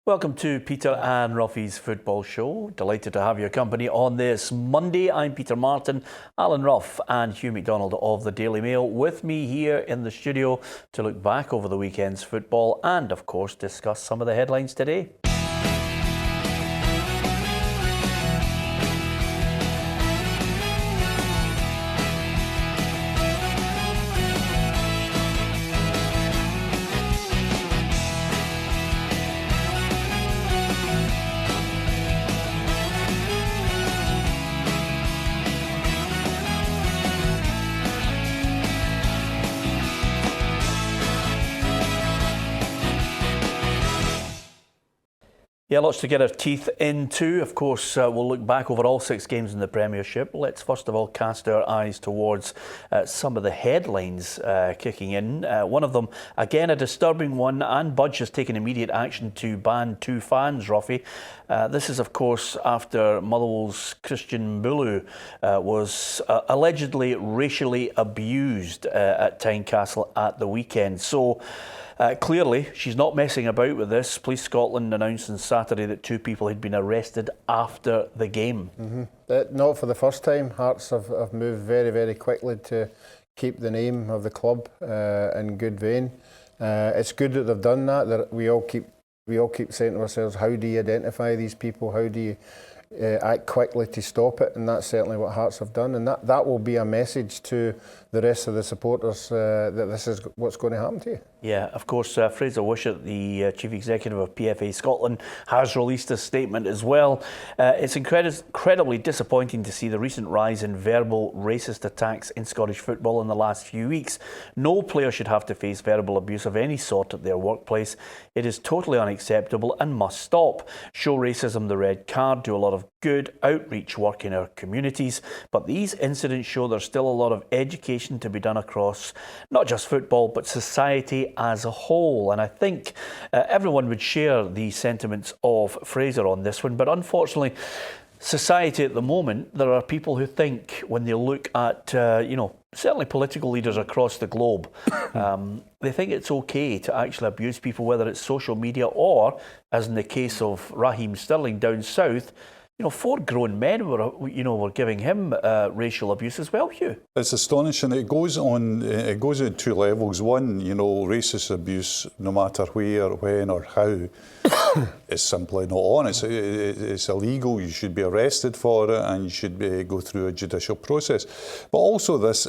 Welcome to Peter and Ruffy's Football Show. Delighted to have your company on this Monday. I'm Peter Martin, Alan Ruff and Hugh MacDonald of the Daily Mail with me here in the studio to look back over the weekend's football and, of course, discuss some of the headlines today. Yeah, lots to get our teeth into. Of course, we'll look back over all 6 games in the Premiership. Let's first of all cast our eyes towards some of the headlines kicking in. One of them, again, a disturbing one, and Budge has taken immediate action to ban 2 fans, Ruffy. This is, of course, after Motherwell's Christian Mbulu was allegedly racially abused at Tynecastle at the weekend. So, clearly, she's not messing about with this. Police Scotland announced on Saturday that 2 people had been arrested after the game. Not for the first time. Hearts have moved very, very quickly to keep the name of the club in good vein. It's good that they've done that. That we all keep saying to ourselves, how do you identify these people? How do you act quickly to stop it? And that's certainly what Hearts have done. And that will be a message to the rest of the supporters that this is what's going to happen to you. Yeah, of course, Fraser Wishart, the Chief Executive of PFA Scotland, has released a statement as well. It's incredibly disappointing to see the recent rise in verbal racist attacks in Scottish football in the last few weeks. No player should have to face verbal abuse of any sort at their workplace. It is totally unacceptable and must stop. Show racism the red card, do a lot of good outreach work in our communities, but these incidents show there's still a lot of education to be done across not just football but society as a whole. And I think everyone would share the sentiments of Fraser on this one, but unfortunately society at the moment, there are people who think when they look at certainly political leaders across the globe, they think it's okay to actually abuse people, whether it's social media or, as in the case of Raheem Sterling down south, 4 grown men were giving him racial abuse as well, Hugh. It's astonishing. It goes at 2 levels. One, racist abuse, no matter where, when or how, is simply not on. It's illegal. You should be arrested for it and you should go through a judicial process. But also this,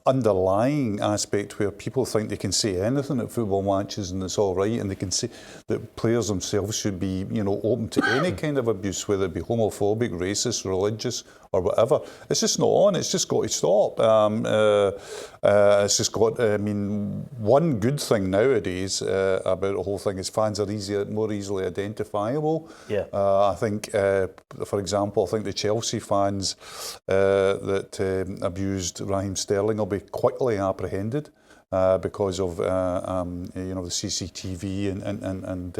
underlying aspect where people think they can say anything at football matches and it's all right, and they can say that players themselves should be, open to any kind of abuse, whether it be homophobic, racist, religious, or whatever. It's just not on. It's just got to stop. It's just got. One good thing nowadays about the whole thing is fans are more easily identifiable. Yeah. I think, for example, I think the Chelsea fans that abused Raheem Sterling will be quickly apprehended. Because of the CCTV and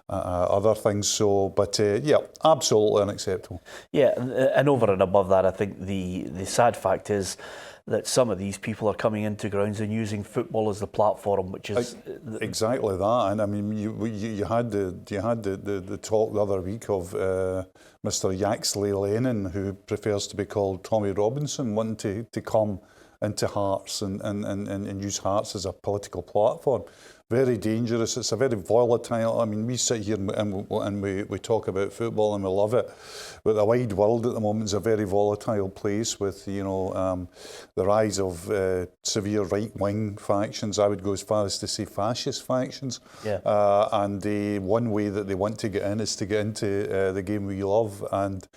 other things. So, but absolutely unacceptable. Yeah, and over and above that, I think the sad fact is that some of these people are coming into grounds and using football as the platform, which is exactly that. And I mean, you had the talk the other week of Mr. Yaxley Lennon, who prefers to be called Tommy Robinson, wanting to come into Hearts and use Hearts as a political platform. Very dangerous. It's a very volatile. I mean, we sit here and we talk about football and we love it, but the wide world at the moment is a very volatile place with the rise of severe right-wing factions. I would go as far as to say fascist factions. Yeah. And one way that they want to get in is to get into the game we love, and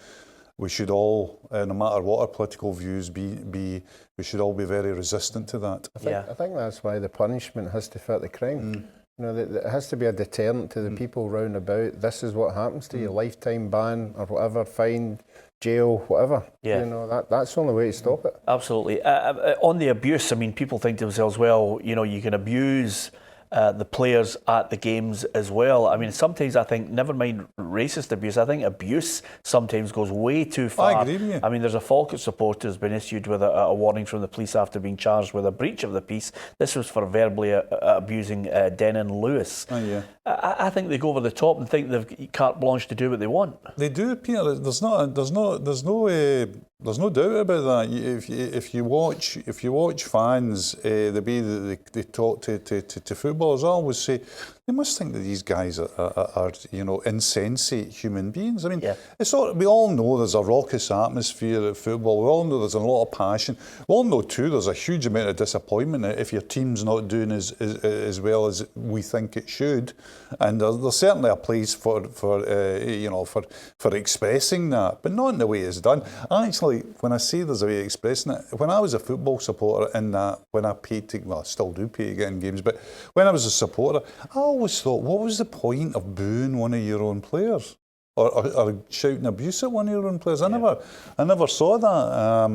we should all, no matter what our political views we should all be very resistant to that. I think that's why the punishment has to fit the crime. It has to be a deterrent to the people round about. This is what happens to you: lifetime ban or whatever, fine, jail, whatever. Yeah. That's the only way to stop it. Absolutely. On the abuse, I mean, people think to themselves, well, you can abuse the players at the games as well. I mean, sometimes I think, never mind racist abuse, I think abuse sometimes goes way too far. I agree with you. I mean, there's a Falkirk supporter who's been issued with a warning from the police after being charged with a breach of the peace. This was for verbally abusing Denon Lewis. Oh, yeah. I think they go over the top and think they've carte blanche to do what they want. They do, Peter. There's no doubt about that. If you watch fans, the way that they talk to footballers, I always say they must think that these guys are insensate human beings. I mean, we all know there's a raucous atmosphere at football. We all know there's a lot of passion. We all know too there's a huge amount of disappointment if your team's not doing as well as we think it should. And there's certainly a place for expressing that, but not in the way it's done. Actually, when I say there's a way of expressing it, when I was a football supporter in that, when I paid to, well, I still do pay to get in games, but when I was a supporter, I always thought, what was the point of booing one of your own players? Or shouting abuse at one of your own players. I never saw that. I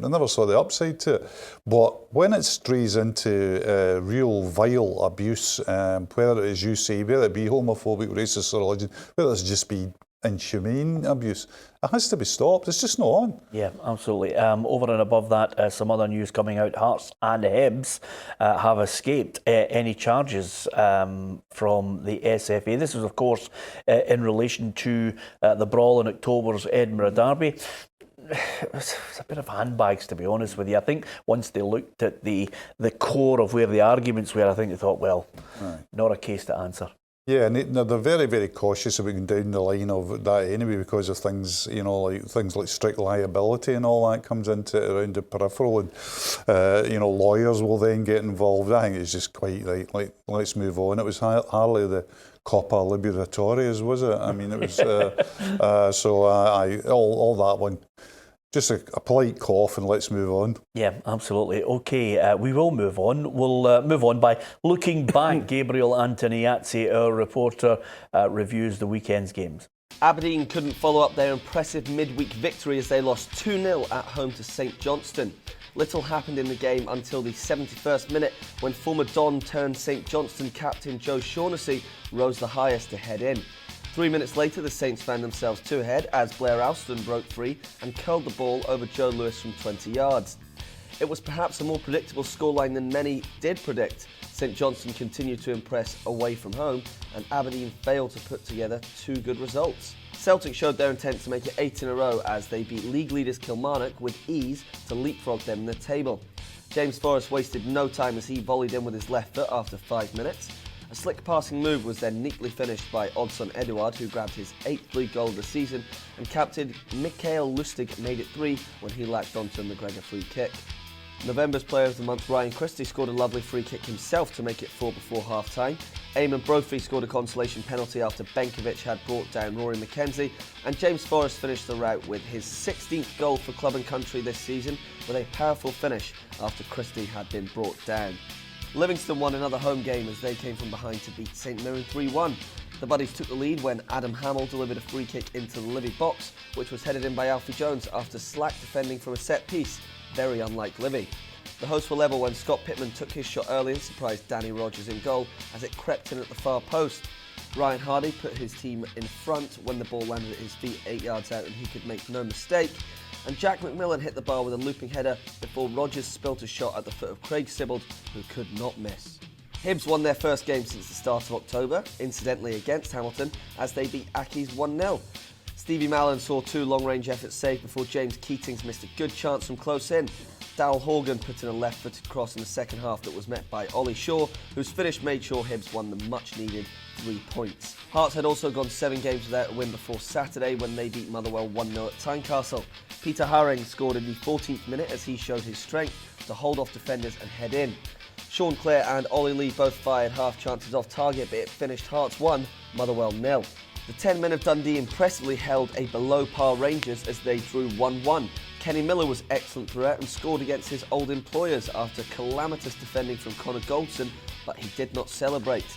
never saw the upside to it. But when it strays into real vile abuse, whether it is, you say, whether it be homophobic, racist, or religion, whether it's just be inhumane abuse, it has to be stopped. It's just not on. Yeah, absolutely. Over and above that, some other news coming out. Hearts and Hibs have escaped any charges from the SFA. This is, of course, in relation to the brawl in October's Edinburgh Derby. It's a bit of handbags, to be honest with you. I think once they looked at the core of where the arguments were, I think they thought, well, not a case to answer. Yeah, and they're very, very cautious about going down the line of that anyway, because of things, like things like strict liability and all that comes into it around the peripheral, and lawyers will then get involved. I think it's just quite right. Like, let's move on. It was hardly the Copa Libertadores, was it? I mean, it was. All that one. Just a polite cough and let's move on. Yeah, absolutely. Okay, we will move on. We'll move on by looking back. Gabriel Antoniazzi, our reporter, reviews the weekend's games. Aberdeen couldn't follow up their impressive midweek victory as they lost 2-0 at home to St Johnstone. Little happened in the game until the 71st minute when former Don turned St Johnstone captain Joe Shaughnessy rose the highest to head in. 3 minutes later, the Saints found themselves two ahead as Blair Alston broke free and curled the ball over Joe Lewis from 20 yards. It was perhaps a more predictable scoreline than many did predict. St Johnstone continued to impress away from home, and Aberdeen failed to put together two good results. Celtic showed their intent to make it 8 in a row as they beat league leaders Kilmarnock with ease to leapfrog them in the table. James Forrest wasted no time as he volleyed in with his left foot after 5 minutes. A slick passing move was then neatly finished by Odsonne Edouard, who grabbed his 8th league goal of the season, and captain Mikael Lustig made it 3 when he latched onto a McGregor free kick. November's Player of the Month Ryan Christie scored a lovely free kick himself to make it 4 before half-time. Eamon Brophy scored a consolation penalty after Benkovic had brought down Rory McKenzie, and James Forrest finished the rout with his 16th goal for club and country this season with a powerful finish after Christie had been brought down. Livingston won another home game as they came from behind to beat St Mirren 3-1. The Buddies took the lead when Adam Hamill delivered a free kick into the Livy box, which was headed in by Alfie Jones after slack defending from a set piece, very unlike Livy. The hosts were level when Scott Pittman took his shot early and surprised Danny Rogers in goal as it crept in at the far post. Ryan Hardy put his team in front when the ball landed at his feet 8 yards out and he could make no mistake. And Jack McMillan hit the bar with a looping header before Rogers spilt a shot at the foot of Craig Sibbald, who could not miss. Hibs won their first game since the start of October, incidentally against Hamilton, as they beat Accies 1-0. Stevie Mallon saw 2 long-range efforts saved before James Keatings missed a good chance from close in. Darryl Horgan put in a left-footed cross in the second half that was met by Ollie Shaw, whose finish made sure Hibs won the much-needed 3 points. Hearts had also gone 7 games without a win before Saturday when they beat Motherwell 1-0 at Tynecastle. Peter Haring scored in the 14th minute as he showed his strength to hold off defenders and head in. Sean Clare and Ollie Lee both fired half chances off target, but it finished Hearts 1, Motherwell 0. The 10 men of Dundee impressively held a below-par Rangers as they drew 1-1. Kenny Miller was excellent throughout and scored against his old employers after calamitous defending from Connor Goldson, but he did not celebrate.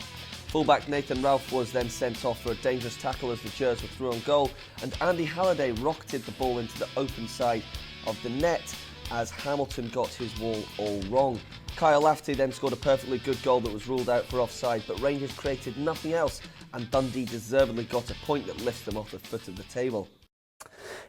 Fullback Nathan Ralph was then sent off for a dangerous tackle as the Gers were through on goal, and Andy Halliday rocketed the ball into the open side of the net. as Hamilton got his wall all wrong. Kyle Lafferty then scored a perfectly good goal that was ruled out for offside, but Rangers created nothing else, and Dundee deservedly got a point that lifts them off the foot of the table.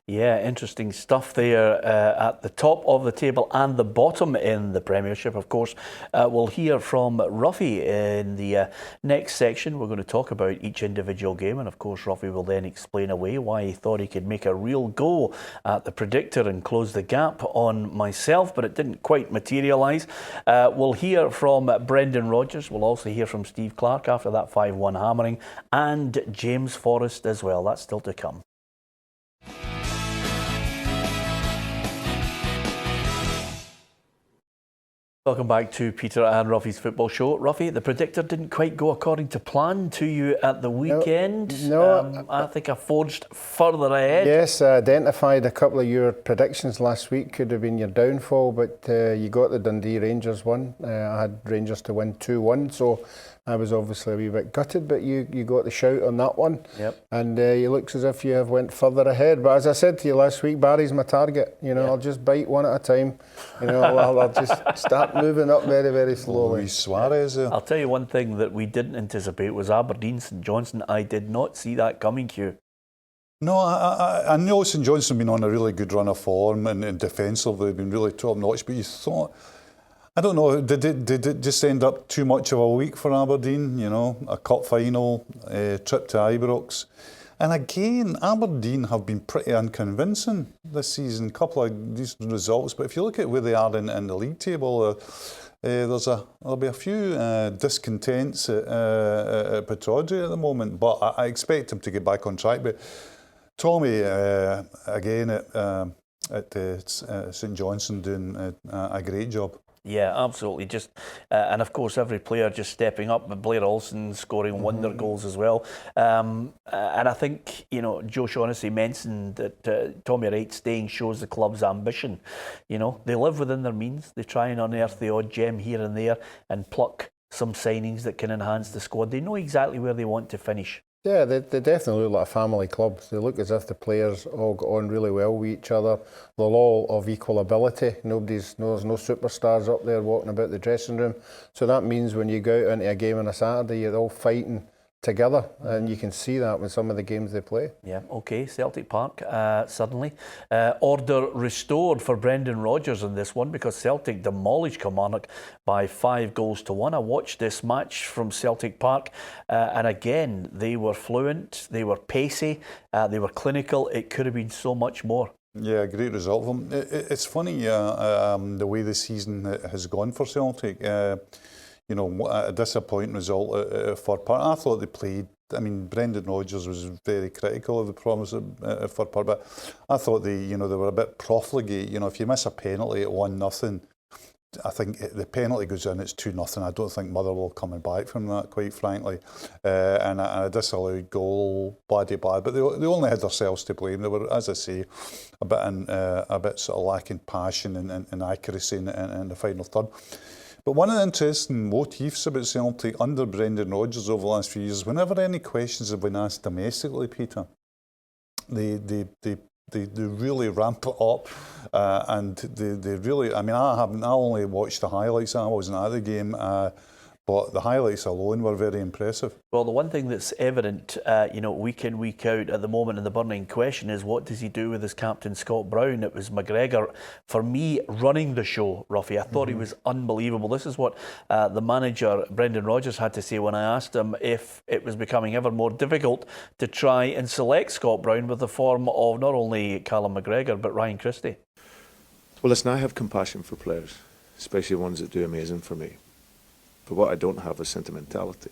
Yeah, interesting stuff there at the top of the table and the bottom in the Premiership. Of course, we'll hear from Ruffy in the next section. We're going to talk about each individual game, and of course Ruffy will then explain away why he thought he could make a real go at the Predictor and close the gap on myself, but it didn't quite materialise. We'll hear from Brendan Rodgers. We'll also hear from Steve Clark after that 5-1 hammering, and James Forrest as well. That's still to come. Welcome back to Peter and Ruffy's Football Show. Ruffy, the Predictor didn't quite go according to plan to you at the weekend. No. I think I forged further ahead. Yes, I identified a couple of your predictions last week could have been your downfall, but you got the Dundee Rangers one. I had Rangers to win 2-1, so I was obviously a wee bit gutted, but you got the shout on that one. Yep. And it looks as if you have went further ahead. But as I said to you last week, Barry's my target. You know, I'll just bite one at a time. You know, I'll just start moving up very, very slowly. Luis Suarez there. I'll tell you one thing that we didn't anticipate was Aberdeen St Johnstone. I did not see that coming, Q. No, I know St Johnstone have been on a really good run of form and defensively they've been really top notch, but you thought, I don't know, did it just end up too much of a week for Aberdeen? You know, a cup final, trip to Ibrox. And again, Aberdeen have been pretty unconvincing this season. A couple of decent results, but if you look at where they are in the league table, there'll be a few discontents at Pittodrie at the moment, but I expect him to get back on track. But Tommy, again at St Johnstone, doing a great job. Yeah, absolutely. Just and of course, every player just stepping up. Blair Olsen scoring wonder goals as well. And I think, you know, Joe Shaughnessy mentioned that Tommy Wright staying shows the club's ambition. You know, they live within their means. They try and unearth the odd gem here and there and pluck some signings that can enhance the squad. They know exactly where they want to finish. Yeah, they definitely look like a family club. They look as if the players all got on really well with each other. They're all of equal ability. There's no superstars up there walking about the dressing room. So that means when you go out into a game on a Saturday, you're all fighting together, and you can see that with some of the games they play. Yeah, okay, Celtic Park, suddenly. Order restored for Brendan Rodgers in this one because Celtic demolished Kilmarnock by 5-1. I watched this match from Celtic Park, and again, they were fluent, they were pacey, they were clinical. It could have been so much more. Yeah, great result for them. It's funny the way the season has gone for Celtic. You know, a disappointing result at Fir Park. I thought they played, I mean, Brendan Rodgers was very critical of the performance at Fir Park, but I thought they were a bit profligate. You know, if you miss a penalty at 1-0, I think the penalty goes in, it's 2-0. I don't think Motherwell coming back from that, quite frankly. And a disallowed goal, bad. But they only had themselves to blame. They were, as I say, a bit sort of lacking passion and accuracy in the final third. But one of the interesting motifs about Celtic under Brendan Rodgers over the last few years, whenever any questions have been asked domestically, Peter, they really ramp it up, and they really. I mean, I only watched the highlights. I wasn't at the game, but the highlights alone were very impressive. Well, the one thing that's evident, week in, week out at the moment, and the burning question is, what does he do with his captain, Scott Brown? It was McGregor, for me, running the show, Ruffy. I thought he was unbelievable. This is what the manager, Brendan Rodgers, had to say when I asked him if it was becoming ever more difficult to try and select Scott Brown with the form of not only Callum McGregor, but Ryan Christie. Well, listen, I have compassion for players, especially ones that do amazing for me. But what I don't have is sentimentality.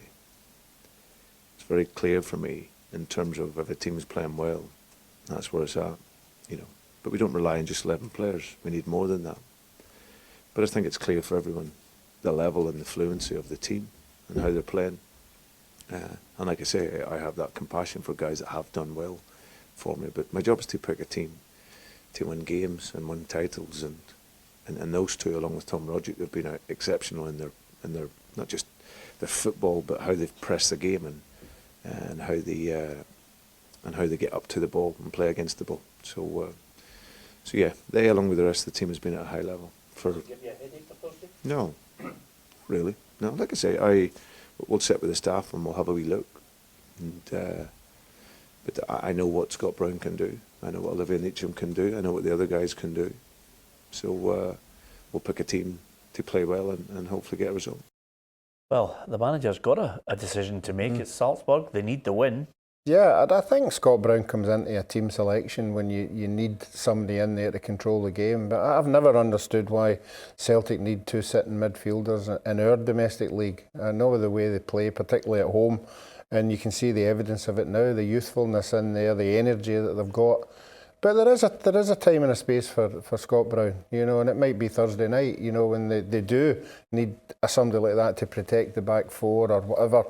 It's very clear for me in terms of if a team's playing well, that's where it's at, you know. But we don't rely on just 11 players. We need more than that. But I think it's clear for everyone the level and the fluency of the team and how they're playing. And like I say, I have that compassion for guys that have done well for me. But my job is to pick a team to win games and win titles, and those two, along with Tom Roderick, have been exceptional in their not just their football, but how they've pressed the game and how they get up to the ball and play against the ball. So So yeah, they along with the rest of the team has been at a high level. Does it give you a headache for Thursday? No, really. No, like I say, we'll sit with the staff and we'll have a wee look. And but I know what Scott Brown can do. I know what Olivia Neacham can do. I know what the other guys can do. So we'll pick a team to play well and hopefully get a result. Well, the manager's got a decision to make. It's Salzburg. They need the win. Yeah, I think Scott Brown comes into a team selection when you need somebody in there to control the game. But I've never understood why Celtic need two sitting midfielders in our domestic league. I know the way they play, particularly at home, and you can see the evidence of it now, the youthfulness in there, the energy that they've got. But there is a time and a space for Scott Brown, you know, and it might be Thursday night, you know, when they do need somebody like that to protect the back four or whatever.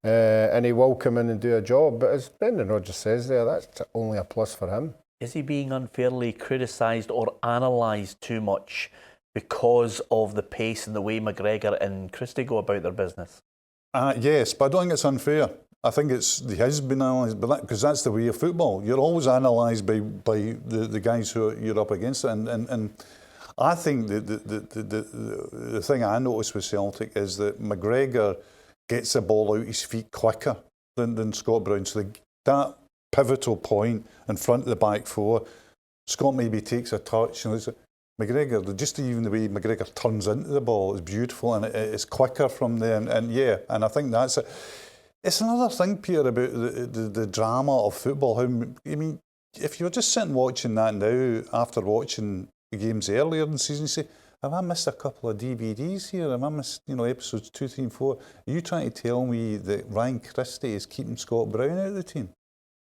And he will come in and do a job, but as Brendan Rodgers says there, that's only a plus for him. Is he being unfairly criticised or analysed too much because of the pace and the way McGregor and Christie go about their business? Yes, but I don't think it's unfair. I think he has been analysed, because that's the way of football. You're always analysed by the guys who you're up against, and I think the thing I noticed with Celtic is that McGregor gets the ball out his feet quicker than Scott Brown. So that pivotal point in front of the back four, Scott maybe takes a touch, and McGregor, just even the way McGregor turns into the ball is beautiful, and it's quicker from there. And I think that's it. It's another thing, Peter, about the drama of football. If you're just sitting watching that now after watching the games earlier in the season, you say, have I missed a couple of DVDs here? Have I missed, episodes 2, 3 and 4? Are you trying to tell me that Ryan Christie is keeping Scott Brown out of the team?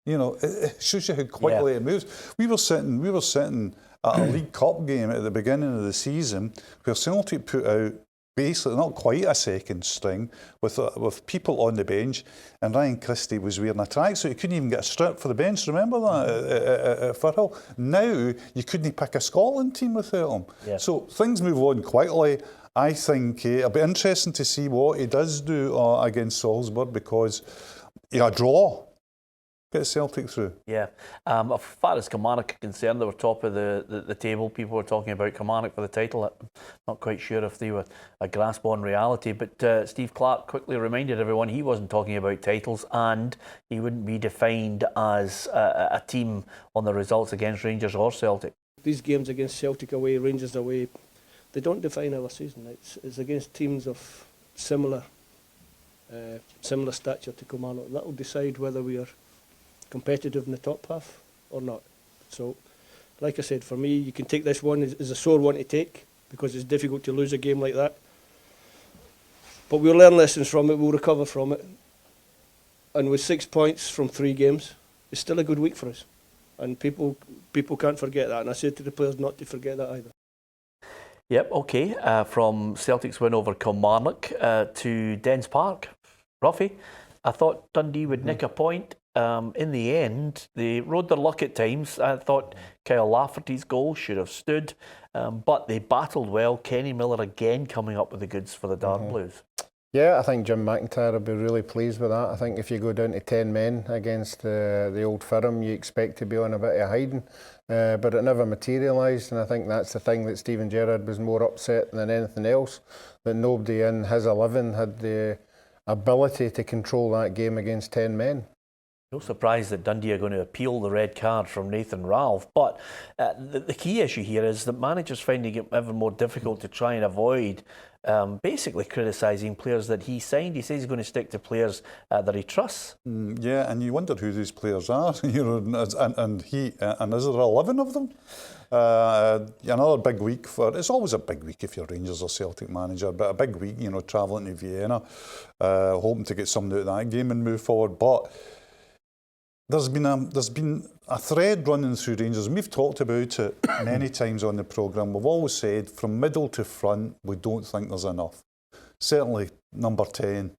It shows you how quickly it moves. We were sitting at a League Cup game at the beginning of the season where Celtic put out basically not quite a second string with people on the bench, and Ryan Christie was wearing a tracksuit. He couldn't even get a strip for the bench. Remember that at Firhill? Now you couldn't pick a Scotland team without him. Yeah. So things move on quickly. I think it'll be interesting to see what he does do against Salzburg, because a draw get Celtic through. Yeah. As far as Kilmarnock are concerned, they were top of the table. People were talking about Kilmarnock for the title. I'm not quite sure if they were a grasp on reality, but Steve Clarke quickly reminded everyone he wasn't talking about titles, and he wouldn't be defined as a team on the results against Rangers or Celtic. These games against Celtic away, Rangers away, they don't define our season. It's against teams of similar stature to Kilmarnock. That will decide whether we are competitive in the top half or not. So, like I said, for me, you can take this one as a sore one to take, because it's difficult to lose a game like that. But we'll learn lessons from it, we'll recover from it. And with 6 points from 3 games, it's still a good week for us. And people can't forget that. And I said to the players not to forget that either. Yep, okay. From Celtic's win over Kilmarnock to Dens Park. Ruffy, I thought Dundee would nick a point. In the end, they rode their luck at times. I thought Kyle Lafferty's goal should have stood, but they battled well. Kenny Miller again coming up with the goods for the Dark Blues. Yeah, I think Jim McIntyre will be really pleased with that. I think if you go down to 10 men against the Old Firm, you expect to be on a bit of hiding, but it never materialised, and I think that's the thing that Steven Gerrard was more upset than anything else, that nobody in his 11 had the ability to control that game against 10 men. No surprise that Dundee are going to appeal the red card from Nathan Ralph, but the key issue here is that managers finding it ever more difficult to try and avoid basically criticising players that he signed. He says he's going to stick to players that he trusts. Yeah, and you wonder who these players are, and is there 11 of them? Another big week it's always a big week if you're Rangers or Celtic manager, but a big week, travelling to Vienna, hoping to get something out of that game and move forward. But there's been a thread running through Rangers, and we've talked about it many times on the programme. We've always said from middle to front, we don't think there's enough. Certainly number 10,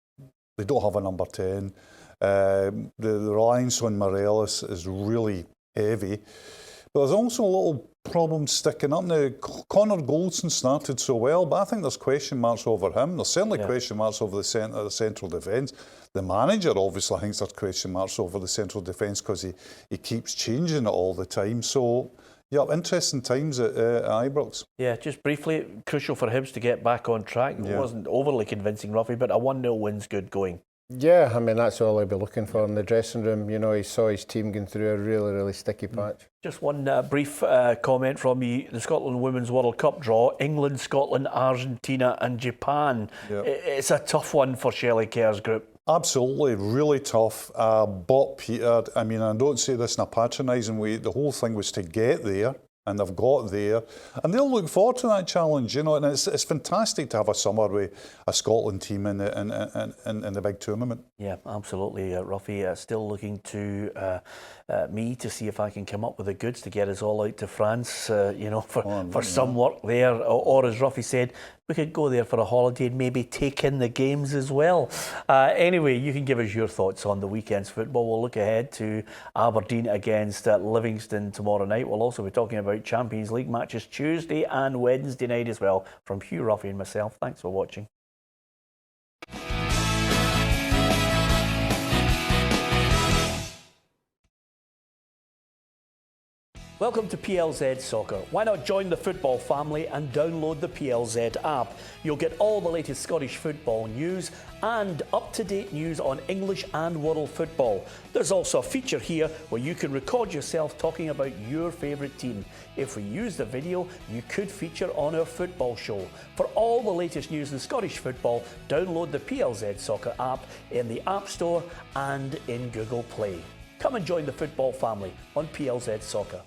they don't have a number 10. The reliance on Morelos is really heavy. But there's also a little problem sticking up now. Connor Goldson started so well, but I think there's question marks over him. There's certainly question marks over the central defence. The manager obviously thinks there's question marks over the central defence because he keeps changing it all the time. So, Yeah, interesting times at Ibrox. Yeah, just briefly, crucial for Hibs to get back on track. It wasn't overly convincing, Ruffy, but a 1-0 win's good going. Yeah, I mean, that's all I'd be looking for in the dressing room. You know, he saw his team going through a really, really sticky patch. Just one brief comment from me. The Scotland Women's World Cup draw, England, Scotland, Argentina and Japan. Yep. It's a tough one for Shelley Kerr's group. Absolutely, really tough. But Peter, I mean, I don't say this in a patronising way, the whole thing was to get there, and they've got there, and they'll look forward to that challenge, you know, and it's fantastic to have a summer with a Scotland team in the big tournament. Yeah, absolutely, Ruffy. Still looking to me to see if I can come up with the goods to get us all out to France, you know, for some work there, or as Ruffy said, we could go there for a holiday and maybe take in the games as well. Anyway, you can give us your thoughts on the weekend's football. We'll look ahead to Aberdeen against Livingston tomorrow night. We'll also be talking about Champions League matches Tuesday and Wednesday night as well. From Hugh, Ruffy and myself, thanks for watching. Welcome to PLZ Soccer. Why not join the football family and download the PLZ app? You'll get all the latest Scottish football news and up-to-date news on English and world football. There's also a feature here where you can record yourself talking about your favourite team. If we use the video, you could feature on our football show. For all the latest news in Scottish football, download the PLZ Soccer app in the App Store and in Google Play. Come and join the football family on PLZ Soccer.